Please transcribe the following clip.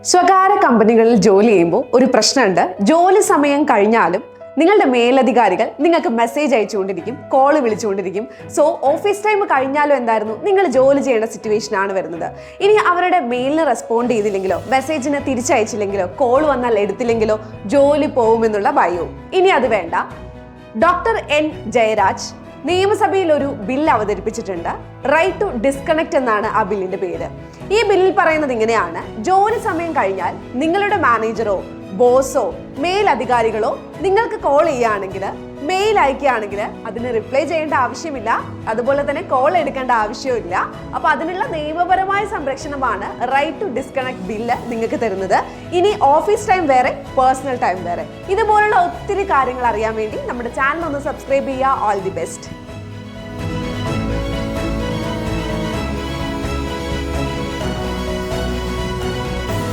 സ്വകാര്യ കമ്പനികളിൽ ജോലി ചെയ്യുമ്പോൾ ഒരു പ്രശ്നമുണ്ട്. ജോലി സമയം കഴിഞ്ഞാലും നിങ്ങളുടെ മേലധികാരികൾ നിങ്ങൾക്ക് മെസ്സേജ് അയച്ചുകൊണ്ടിരിക്കും, കോള് വിളിച്ചുകൊണ്ടിരിക്കും. സോ ഓഫീസ് ടൈം കഴിഞ്ഞാലും എന്തായിരുന്നു, നിങ്ങൾ ജോലി ചെയ്യേണ്ട സിറ്റുവേഷനാണ് വരുന്നത്. ഇനി അവരുടെ മെയിലിന് റെസ്പോണ്ട് ചെയ്തില്ലെങ്കിലോ, മെസ്സേജിന് തിരിച്ചയച്ചില്ലെങ്കിലോ, കോൾ വന്നാൽ എടുത്തില്ലെങ്കിലോ ജോലി പോകുമെന്നുള്ള ഭയവും. ഇനി അത് വേണ്ട. ഡോക്ടർ എൻ ജയരാജ് നിയമസഭയിൽ ഒരു ബില്ല് അവതരിപ്പിച്ചിട്ടുണ്ട്. റൈറ്റ് ടു ഡിസ്കണക്ട് എന്നാണ് ആ ബില്ലിന്റെ പേര്. ഈ ബില്ലിൽ പറയുന്നത് ഇങ്ങനെയാണ്: ജോലി സമയം കഴിഞ്ഞാൽ നിങ്ങളുടെ മാനേജറോ ബോസോ മേലധികാരികളോ നിങ്ങൾക്ക് കോൾ ചെയ്യുകയാണെങ്കിൽ, മെയിൽ അയക്കുകയാണെങ്കിൽ അതിന് റിപ്ലൈ ചെയ്യേണ്ട ആവശ്യമില്ല, അതുപോലെ തന്നെ കോൾ എടുക്കേണ്ട ആവശ്യമില്ല. അപ്പൊ അതിനുള്ള നിയമപരമായ സംരക്ഷണമാണ് റൈറ്റ് ടു ഡിസ്കണക്ട് ബില്ല് നിങ്ങൾക്ക് തരുന്നത്. ഇനി ഓഫീസ് ടൈം വേറെ, പേഴ്സണൽ ടൈം വേറെ. ഇതുപോലുള്ള ഒത്തിരി കാര്യങ്ങൾ അറിയാൻ വേണ്ടി നമ്മുടെ ചാനൽ ഒന്ന് സബ്സ്ക്രൈബ് ചെയ്യുക. All the best.